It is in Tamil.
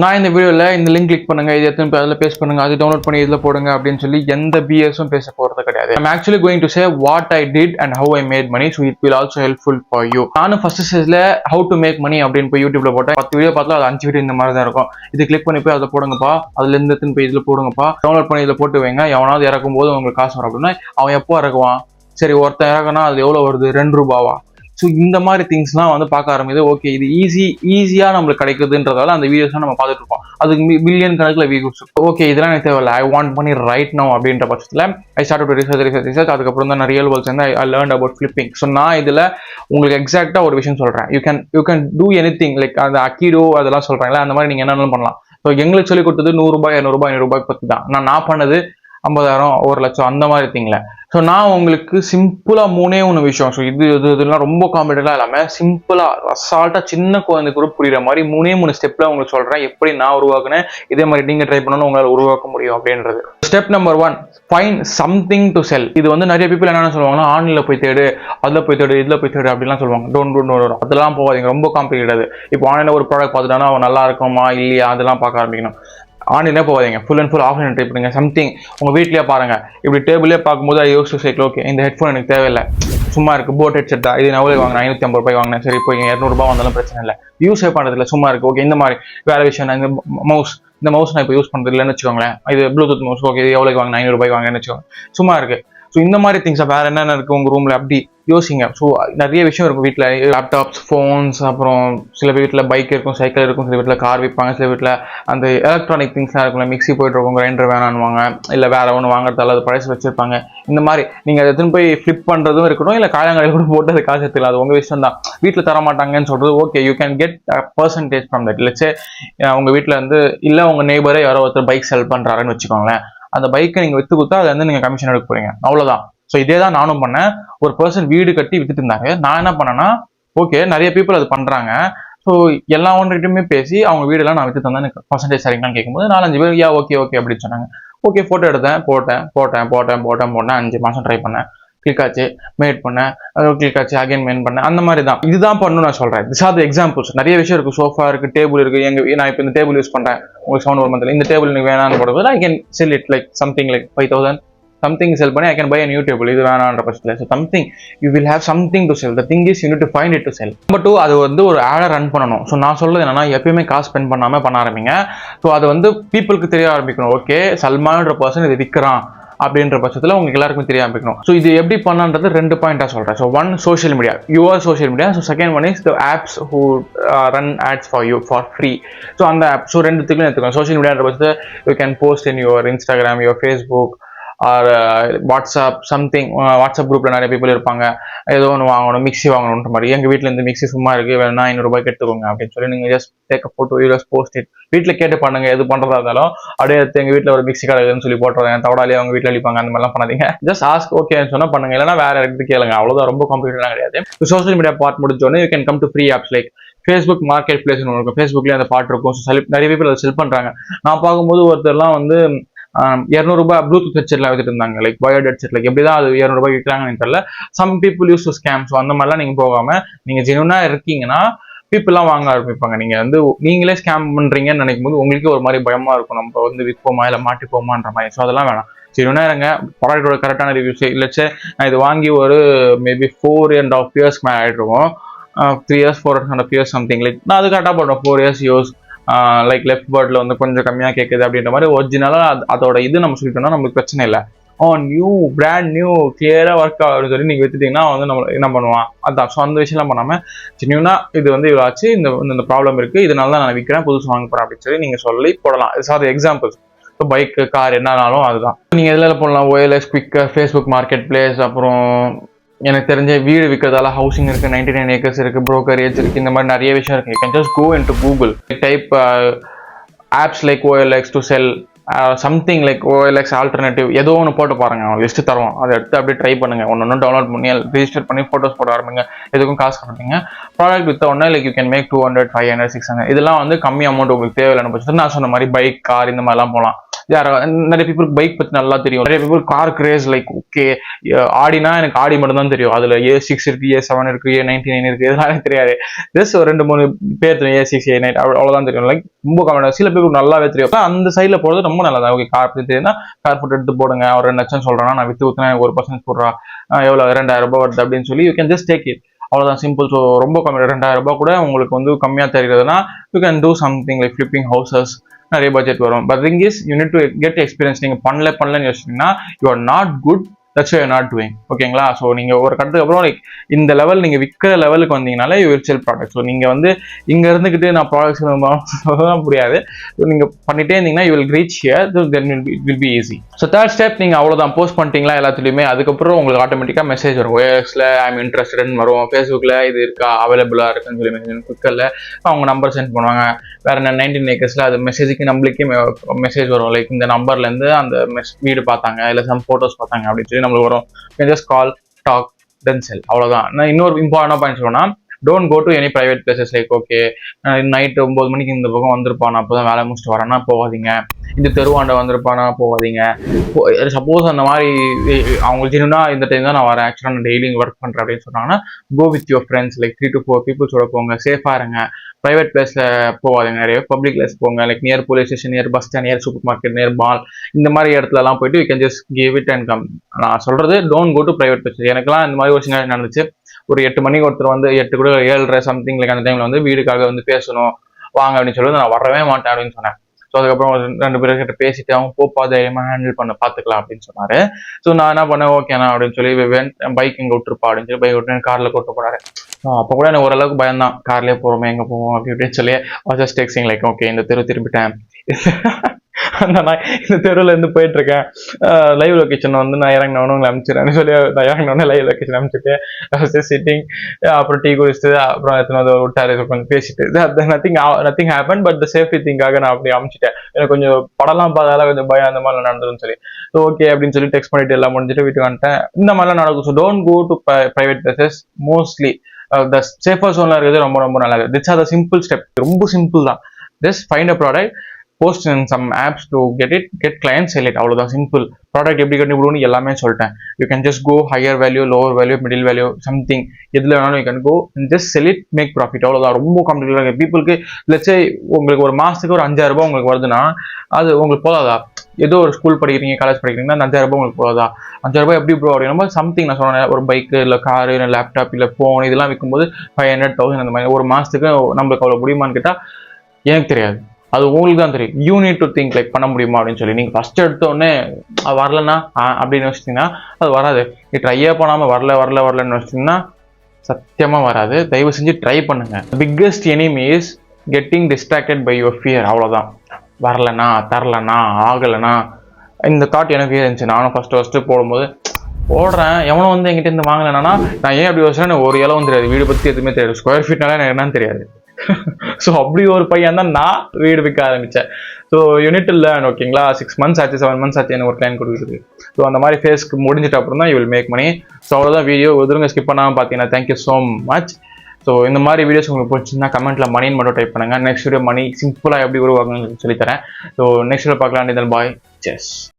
நான் இந்த வீடியோவில் இந்த லிங்க் கிளிக் பண்ணுங்க, இது எத்தனை பேர் அதில் பேஸ்ட் பண்ணுங்க, அது டவுன்லோட் பண்ணி இதில் போடுங்க அப்படின்னு சொல்லி எந்த பிஎஸும் பேச போகிறது கிடையாது. I'm actually going to say what I did and how I made money, so it will also helpful for you. நானும் ஃபர்ஸ்ட் ஸ்டேஜில் how to make money அப்படின்னு போய் யூடியூப்ல போட்டேன். 10 வீடியோ பார்த்தா அது 5 வீடியோ இந்த மாதிரி தான் இருக்கும். இது கிளிக் பண்ணி போய் அதில் போடுங்கப்பா, அதுல இருந்து எடுத்துன்னு போய் இதில் போடுங்கப்பா, டவுன்லோட் பண்ணி இதில் போட்டு வைங்க. எவனாவது இறக்கும் போது உங்களுக்கு காசு வரும் அப்படின்னா அவன் எப்போ இறக்குவான்? சரி, ஒருத்தன் இறக்குனா அது எவ்வளோ வருது? 2 ரூபாவா? ஸோ இந்த மாதிரி திங்ஸ்லாம் வந்து பார்க்க ஆரம்பிது. ஓகே, இது ஈஸியாக நம்மளுக்கு கிடைக்குதுன்றதால அந்த வீடியோஸ்லாம் நம்ம பார்த்துட்டு இருப்போம். அதுக்கு பில்லியன் கணக்கில் வியூஸ். ஓகே, இதெல்லாம் எனக்கு தேவையில்ல, ஐ வாண்ட் பண்ணி ரைட் நோ அப்படின்ற பட்சத்தில் ஐ ஸ்டார்ட் டு ரிசர்ச். அதுக்கப்புறம் தான் நான் ரியல் வேர்ல்ட்ஸ் வந்து I learn about flipping. So நான் இதில் உங்களுக்கு எக்ஸாக்டாக ஒரு விஷயம் சொல்கிறேன். You can do any thing, like அந்த அக்கீடோ அதெல்லாம் சொல்கிறாங்களே, அந்த மாதிரி நீங்கள் என்னென்னு பண்ணலாம். ஸோ எங்களுக்கு சொல்லிக் கொடுத்தது 100 ரூபாய் 200 ரூபாய் 500 ரூபாய் பற்றி தான். நான் பண்ணது 50,000 1 லட்சம் அந்த மாதிரி திங்ல. ஸோ நான் உங்களுக்கு சிம்பிளா 3 விஷயம், ஸோ இதெல்லாம் ரொம்ப காம்ப்ளிகேட்டடா இல்லாமல் சிம்பிளா அசால்ட்டா சின்ன குழந்தை கூட புரியுற மாதிரி 3 ஸ்டெப்ல உங்களுக்கு சொல்றேன் எப்படி நான் உருவாக்குனேன். இதே மாதிரி நீங்க ட்ரை பண்ணணும், உங்களால் உருவாக்க முடியும் அப்படின்றது. Step number 1, find something to sell. இது வந்து நிறைய பீப்புள் என்ன சொல்லுவாங்கன்னா, ஆன்லைன்ல போய் தேடு, அதில் போய் தேடு, இதில் போய் தேடு அப்படிலாம் சொல்லுவாங்க. டோன்ட் அதெல்லாம் போகாதீங்க, ரொம்ப காம்ப்ளிகேட்டட். இப்போ ஆன்லைன்ல ஒரு ப்ராடக்ட் பார்த்துட்டானா அவன் நல்லா இருக்குமா இல்லையா அதெல்லாம் பார்க்க ஆரம்பிக்கணும். ஆன்லைனே போகாதீங்க, full and full offline try பண்ணுங்க. சம்திங் உங்கள் வீட்லேயே பாருங்க. இப்படி டேபிளே பார்க்கும்போது ஐ யூஸ் டு சைக்கிள், ஓகே இந்த ஹெட்ஃபோன் எனக்கு தேவையில்லை, சும்மா இருக்கு, போட் ஹெட்செட் தான், இது நான் எவ்வளோ வாங்கினேன், 550 ரூபாய் வாங்கினேன், சரி இப்போ 200 ரூபாய் வந்தாலும் பிரச்சனை இல்லை, யூஸே பண்ணுறதில்ல, சும்மா இருக்கு. ஓகே, இந்த மாதிரி வேற விஷயம். இந்த மவுஸ் நான் இப்போ யூஸ் பண்ணுறது இல்லைன்னு வச்சுக்கோங்களேன், இது ப்ளூடூத் மவுஸ், ஓகே இது எவ்வளோ வாங்கினேன், 500 ரூபாய் வாங்கினேன்னு வச்சுக்கோங்க, சும்மா இருக்கு. ஸோ இந்த மாதிரி திங்ஸ் வேற என்னென்ன இருக்கு உங்கள் ரூமில் அப்படி யோசிங்க. ஸோ நிறைய விஷயம் இருக்கும் வீட்டில், லேப்டாப்ஸ், ஃபோன்ஸ், அப்புறம் சில வீட்டில் பைக் இருக்கும், சைக்கிள் இருக்கும், சில வீட்டில் கார் விற்பாங்க, சில வீட்டில் அந்த எலக்ட்ரானிக் திங்ஸ்லாம் இருக்கும்ல, மிக்ஸி போயிட்டு இருக்கும், கிரைண்டர் வேணான்னுவாங்க, இல்லை வேற ஒன்று வாங்குறதால அது பழசு வச்சிருப்பாங்க. இந்த மாதிரி நீங்கள் அதை எடுத்துன்னு போய் ஃப்ளிப் பண்ணுறதும் இருக்கட்டும், இல்லை காயங்களில் கூட போட்டு அது காசு எடுத்துக்கலாம், அது உங்கள் விஷயம் தான். வீட்டில் தர மாட்டாங்கன்னு சொல்கிறது okay, you can get percentage from that. Let's say உங்கள் வீட்டில் வந்து இல்லை உங்கள் நெய்பரே யாரோ ஒருத்தர் பைக் செல் பண்ணுறாருன்னு வச்சுக்கோங்களேன், அந்த பைக்கை நீங்கள் விற்று கொடுத்தா அதை வந்து நீங்கள் கமிஷன் எடுக்க போறீங்க, அவ்வளோதான். ஸோ இதே தான் நானும் பண்ணேன். ஒரு பர்சன் வீடு கட்டி வித்துட்டு இருந்தாங்க. நான் என்ன பண்ணேன்னா, ஓகே நிறைய பீப்புள் அது பண்றாங்க, ஸோ எல்லா ஒன்றுகிட்டுமே பேசி அவங்க வீடெல்லாம் நான் வித்து தந்தேன், எனக்கு பர்சன்டேஜ் சரிங்களான்னு கேட்கும்போது 4-5 பேர் ஓகே அப்படின்னு சொன்னாங்க. ஓகே, ஃபோட்டோ எடுத்தேன், போட்டேன் 5 மாதம் ட்ரை பண்ணேன், கிளிக் ஆச்சு, மேட் பண்ணேன், கிளிக் ஆச்சு, அகைன் மெயின் பண்ணேன். அந்த மாதிரி தான் இதுதான் பண்ணணும் நான் சொல்றேன். This are the examples. நிறைய விஷயம் இருக்கு, சோஃபா இருக்கு, டேபிள் இருக்கு. நான் இப்போ இந்த டேபிள் யூஸ் பண்றேன், உங்களுக்கு சவுண்ட் ஒரு மந்த்ல இந்த டேபிள் எனக்கு வேணான்னு போடும்போது I can sell it like something like 5,000 something செல் பண்ணி I can buy a new table. இது வேணான்ற பட்சத்தில் so something you will have something to sell. The thing is you need to find it to sell. Number 2, அது வந்து ஒரு ஆடை ரன் பண்ணணும். ஸோ நான் சொல்றது என்னன்னா, எப்பயுமே காசு ஸ்பெண்ட் பண்ணாம பண்ண ஆரம்பிங்க. ஸோ அது வந்து பீப்புளுக்கு தெரிய ஆரம்பிக்கணும். ஓகே, சல்மான்ற பர்சன் இது விற்கிறான் அப்படின்ற பட்சத்தில் உங்களுக்கு எல்லாருக்கும் தெரிய ஆரம்பிக்கணும். ஸோ இது எப்படி பண்ணான்றது 2 பாயிண்டா சொல்றேன். So 1, social media, your social media. So second one is the apps who run ads for you for free. So அந்த ஆப், ஸோ 2த்துக்கும் எடுத்துக்கோங்க. சோஷியல் மீடியான்ற பட்சத்தில் you can post in your Instagram, your Facebook or WhatsApp, something. WhatsApp குரூப்ல நிறைய பீப்புள் இருப்பாங்க, ஏதோ ஒன்று வாங்கணும், மிக்ஸி வாங்கணுன்ற மாதிரி. எங்கள் வீட்டில் இந்த மிக்ஸி சும்மா இருக்கு, வேணா 500 ரூபாய்க்கு எடுத்துக்கோங்க அப்படின்னு சொல்லி நீங்கள் just take a photo, you just post it. வீட்டில் கேட்டு பண்ணுங்க, எது பண்ணுறதா இருந்தாலும் அப்படியே எடுத்து எங்கள் வீட்டில் ஒரு மிக்ஸி கிடைக்குதுன்னு சொல்லி போட்டுறேன், தவடாலே அவங்க வீட்டில் அழிப்பாங்க, அந்த மாதிரிலாம் பண்ணாதீங்க. ஜஸ்ட் ஆஸ்க் ஓகேன்னு சொன்னால் பண்ணுங்க, இல்லைனா வேற எடுத்து கேளுங்க, அவ்வளோதான். ரொம்ப காம்ப்ளிகேட்டடாக கிடையாது. சோஷியல் மீடியா பார்ட் முடிஞ்சோடனே you can come to free apps like Facebook market place ஒன்று இருக்கும். ஃபேஸ்புக்லேயே அந்த பார்ட் இருக்கும். ஸோ நிறைய பீப்புள் அதை செல் பண்ணுறாங்க. நான் பார்க்கும்போது ஒருத்தர்லாம் வந்து 200 ரூபாய் ப்ளூடூத் ஹெட்செட்லாம் வித்துட்டு இருந்தாங்க, லைக் வயர்ட் ஹெட்செட். லைக் எப்படிதான் அது 200 ரூபாய் விற்கிறாங்கன்னு தெரியல. Some people use to scam. So அந்த மாதிரிலாம் நீங்க போகாம நீங்க ஜெனுவனா இருக்கீங்கன்னா பீப்புள்லாம் வாங்க ஆரம்பிப்பாங்க. நீங்க வந்து நீங்களே ஸ்கேம் பண்றீங்கன்னு நினைக்கும் போது உங்களுக்கே ஒரு மாதிரி பயமா இருக்கும், நம்ம வந்து விற்போமா இல்லை மாட்டிப்போமான்ற மாதிரி. ஸோ அதெல்லாம் வேணாம். ஜெனுவனா இருங்க, ப்ராடக்டோட கரெக்டான ரிவ்யூஸ். இல்லச்சே நான் இது வாங்கி ஒரு மேபி 4.5 இயர்ஸ்க்கு மேலே ஆயிட்டுருவோம், 3 years 4.5 years சம்திங். லைக் நான் அது கரெக்டாக போடுறேன், 4 years யூஸ். லைக் லெஃப்ட் பேர்ட்ல வந்து கொஞ்சம் கம்மியாக கேட்குது அப்படின்ற மாதிரி ஒரிஜினலா அதோட இது நம்ம சொல்லிட்டோம்னா நம்மளுக்கு பிரச்சனை இல்லை. நியூ பிராண்ட் நியூ கிளியரா ஒர்க் அப்படின்னு சொல்லி நீங்க வித்துட்டீங்கன்னா வந்து நம்ம என்ன பண்ணுவான் அதான். ஸோ அந்த விஷயம்லாம் பண்ணாம ஜென்யூனா இது வந்து இவ்வளோ ஆச்சு, இந்த ப்ராப்ளம் இருக்கு, இதனால தான் நான் விற்கிறேன், புதுசு வாங்க போறேன் அப்படின்னு சொல்லி நீங்க சொல்லி போடலாம். Sir examples. So bike, car என்னன்னாலும் அதுதான் நீங்க எதில் போடலாம். OLX, Quikr, Facebook marketplace, அப்புறம் எனக்கு தெரிஞ்ச வீடு விற்கிறதால ஹவுசிங் இருக்கு, 99 acres இருக்கு, brokerage இருக்கு, இந்த மாதிரி நிறைய விஷயம் இருக்கு. You can just go into Google, type apps like OLX to sell something like OLX alternative ஏதோ ஒன்று போட்டு பாருங்க, அவன் லிஸ்ட் தருவோம், அதை எடுத்து அப்படியே ட்ரை பண்ணுங்க. ஒன்று டவுன்லோட் பண்ணி ரிஜிஸ்டர் பண்ணி ஃபோட்டோஸ் போட ஆரம்பிங்க. எதுக்கும் காசு கட்டுறீங்க. ப்ராடக்ட் வித்த உடனே லைக் யூ கேன் மேக் 200, 500, 600. இதெல்லாம் வந்து கம்மி அமௌண்ட் உங்களுக்கு தேவையில்லைன்னு பட்சத்தில் நான் சொன்ன மாதிரி பைக், கார் இந்த மாதிரிலாம் போகலாம். நிறைய பீப்புளுக்கு பைக் பற்றி நல்லா தெரியும், நிறைய people car grace like okay ஆடினா எனக்கு ஆடி மட்டும் தான் தெரியும். அதில் A6 இருக்கு, A7 இருக்கு, A99 இருக்கு, இதெல்லாம் எனக்கு தெரியாது. ஜஸ்ட் ஒரு 2-3 பேர் தெரியும், A6, A9 அவ்வளோதான் தெரியும். லைக் ரொம்ப கம்மியான சில பேருக்கு நல்லாவே தெரியும். அந்த சைடில் போகிறது ரொம்ப நல்லதா. ஓகே கார் பற்றி தெரியுதுன்னா கார் ஃபோட்டோ எடுத்து போடுங்க. ஒரு 2 லட்சம் சொல்கிறேன்னா நான் வித்து ஊற்றினா எனக்கு 1% போடுறா, எவ்வளோ 2000 ரூபாய் வருது அப்படின்னு சொல்லி you can just take it. அவ்வளோதான் சிம்பிள். ஸோ ரொம்ப கம்மி 2000 ரூபாய் கூட உங்களுக்கு வந்து கம்மியாக தெரிகிறதுனா you can do something like flipping houses. நிறைய பட்ஜெட் வரும். But thing is you need to get experience. நீங்கள் பண்ணலன்னு யோசிச்சீங்கன்னா you are not good, that's you are not doing. ஓகேங்களா? ஸோ நீங்கள் ஒரு கட்டத்துக்கு அப்புறம் லைக் இந்த லெவல் நீங்கள் விற்கிற லெவலுக்கு வந்தீங்கனாலே you will sell product. So நீங்கள் வந்து இங்கே இருந்துக்கிட்டு நான் ப்ராடக்ட்ஸ் தான் முடியாது. ஸோ நீங்கள் பண்ணிட்டே இருந்தீங்கன்னா you will reach here, then will be easy. So third step, நீங்கள் அவ்வளோதான் போஸ்ட் பண்ணிட்டீங்களா எல்லாத்துலேயுமே, அதுக்கப்புறம் உங்களுக்கு ஆட்டோமேட்டிக்காக மெசேஜ் வரும். OLXல ஐ எம் இன்ட்ரெஸ்டட்னு வரும், ஃபேஸ்புக்கில் இது இருக்கா அவைலபிளாக இருக்குன்னு சொல்லி மெசேஜ், குவிக்கரில் அவங்க நம்பர் சென்ட் பண்ணுவாங்க. வேற என்ன 19 acresல அது மெசேஜுக்கு நம்மளுக்கே மெசேஜ் வரும். லைக் இந்த நம்பர்லேருந்து அந்த வீடு பார்த்தாங்க இல்லை சம் ஃபோட்டோஸ் பார்த்தாங்க அப்படின்னு சொல்லி நம்மளுக்கு வரும். Just call, talk, then sell. அவ்வளோதான். நான் இன்னொரு இம்பார்ட்டன்ட் பாயிண்ட் சொல்லணும்னா, don't go to any private places. Like okay night 9 மணிக்கு இந்த பக்கம் வந்திருப்பான், அப்போ தான் வேலை முடிச்சுட்டு வரேன்னா போகாதீங்க. இந்த தெருவாண்ட வந்திருப்பானா போகாதீங்க. சப்போஸ் அந்த மாதிரி அவங்க ஜெனுனா இந்த டைம் தான் நான் வரேன், ஆக்சுவலாக நான் டெய்லி ஒர்க் பண்ணுறேன் அப்படின்னு சொன்னாங்கன்னா go with your friends. Like 3 to 4 பீப்புள்ஸோட போங்க, சேஃபாக இருங்க. ப்ரைவேட் பிளேஸில் போகாதீங்க, நிறைய பப்ளிக் பிளேஸ் போங்க. Like near police station, near bus stand, near super market, near mall, இந்த மாதிரி இடத்துலலாம் போயிட்டு you can just give it and come. நான் சொல்கிறது don't go to private place. எனக்குலாம் இந்த மாதிரி ஒரு சின்ன நடந்துச்சு. ஒரு 8 மணிக்கு ஒருத்தர் வந்து 8 கூட 7:30 சம்திங் லைக் அந்த டைமில் வந்து வீடுக்காக வந்து பேசணும் வாங்க அப்படின்னு சொல்லி நான் வரவே மாட்டேன் அப்படின்னு சொன்னேன். ஸோ அதுக்கப்புறம் 2 பேர்கிட்ட பேசிட்டு அவங்க போப்பா தைரியமாக ஹேண்டில் பண்ண பார்த்துக்கலாம் அப்படின்னு சொன்னாரு. ஸோ நான் என்ன பண்ணேன், ஓகேண்ணா அப்படின்னு சொல்லி பைக் இங்கே விட்டுருப்பா அப்படின்னு சொல்லி பைக் விட்டு காரில் கூட்டு போனாரு. அப்போ கூட எனக்கு ஓரளவுக்கு பயம்தான், கார்லேயே போகிறோமே எங்கே போவோம் அப்படி இப்படின்னு சொல்லி ஜஸ்ட் டெக்ஸ்டிங் லைக் ஓகே இந்த தெரு திரும்பிட்டேன், நான் இந்த தெருவில் இருந்து போயிட்டு இருக்கேன், லைவ் லொக்கேஷன் வந்து நான் இறங்கினவனு உங்களை அனுப்பிச்சிடறேன்னு சொல்லி நான் இறங்கினோடனே லைவ் லொக்கேஷன் அனுப்பிச்சிட்டு சிட்டிங், அப்புறம் டீ குடிச்சிட்டு அப்புறம் எத்தனை விட்டாரு கொஞ்சம் பேசிட்டு நத்திங் ஹேப்பன். பட் சேஃப்டி திங்காக நான் அப்படி அனுப்பிச்சிட்டேன். எனக்கு கொஞ்சம் படம்லாம் பார்த்தால கொஞ்சம் பயம் அந்த மாதிரிலாம் நடந்ததுன்னு சொல்லி ஓகே அப்படின்னு சொல்லி டெக்ஸ்ட் பண்ணிட்டு எல்லாம் முடிஞ்சிட்டு வீட்டுக்கு வந்துட்டேன். இந்த மாதிரிலாம் நடக்கும். So don't go to private places. Mostly the safer ஜோன்ல இருக்கிறது ரொம்ப ரொம்ப நல்லது. These are the simple step. ரொம்ப சிம்பிள் தான். Just find a product, post in some apps to get client, sell it. அவ்வளோதான் சிம்பிள். ப்ராடக்ட் எப்படி கண்டுபிடிக்கணும்னு எல்லாமே சொல்லிட்டேன். You can just go higher value, lower value, middle value, something எதில் வேணாலும் you can go just sell it, make profit. அவ்வளோதான். ரொம்ப காம்ப்ளிகேட்டட். பீப்புளுக்கு லெட்ஸ் சே உங்களுக்கு ஒரு மாதத்துக்கு ஒரு 5000 ரூபாய் உங்களுக்கு வருதுன்னா அது உங்களுக்கு போதாதா? ஏதோ ஒரு ஸ்கூல் படிக்கிறீங்க, காலேஜ் படிக்கிறீங்கன்னா அந்த 5000 ரூபாய் உங்களுக்கு போதாதா? 5000 ரூபாய் எப்படி ப்ரோ அப்படின்னா சம்திங் நான் சொன்னேன், ஒரு பைக்கு இல்லை காரு இல்லை லேப்டாப் இல்லை ஃபோன் இதெல்லாம் விற்கும்போது 500, 1000 அந்த மாதிரி ஒரு மாதத்துக்கு நம்மளுக்கு அவ்வளோ முடியுமான்னு கேட்டால் எனக்கு தெரியாது. அது உங்களுக்கு தான் தெரியும். You need to think like பண்ண முடியுமா அப்படின்னு சொல்லி. நீங்கள் ஃபஸ்ட் எடுத்தோடனே வரலன்னா அப்படின்னு வச்சிட்டிங்கன்னா அது வராது. நீ ட்ரையே பண்ணாமல் வரலன்னு வச்சிட்டிங்கன்னா சத்தியமாக வராது. தயவு செஞ்சு ட்ரை பண்ணுங்க. Biggest enemy is getting distracted by your fear. அவ்வளோதான். வரலண்ணா, தரலண்ணா, ஆகலைண்ணா, இந்த தாட் எனக்கு இருந்துச்சு. நானும் ஃபஸ்ட்டு போடும்போது போடுறேன், எவனோ வந்து என்கிட்ட இருந்து வாங்கலைன்னா நான் ஏன் அப்படி யோசிச்சேன்னா ஒரு இலவும் தெரியாது, வீடு பற்றி எதுவுமே தெரியாது, ஸ்கொயர் ஃபீட்னால எனக்கு என்னன்னு தெரியாது. ஸோ அப்படி ஒரு பையன் தான் நான் வீடு விற்க ஆரம்பித்தேன். So unit learn. ஓகேங்களா? 6 months ஆச்சு, 7 months ஆச்சு எனக்கு ஒரு கிளைண்ட் கொடுக்குறது. ஸோ அந்த மாதிரி ஃபேஸ்க்கு முடிஞ்சிட்ட அப்புறம் தான் you will make money. So அவ்வளோதான் வீடியோ. எதுவும் ஸ்கிப் பண்ணாமல் பார்த்தீங்கன்னா தேங்க்யூ ஸோ மச். ஸோ இந்த மாதிரி வீடியோஸ் உங்களுக்கு பிடிச்சிருந்தா கமெண்ட்டில் மணின்னு மட்டும் டைப் பண்ணுங்கள். நெக்ஸ்ட் வீடியோ மணி சிம்பிளாக எப்படி உருவாக்கணும்னு சொல்லித்தரேன். ஸோ நெக்ஸ்ட் வீடியோ பார்க்கலாம். பாய். செஸ்.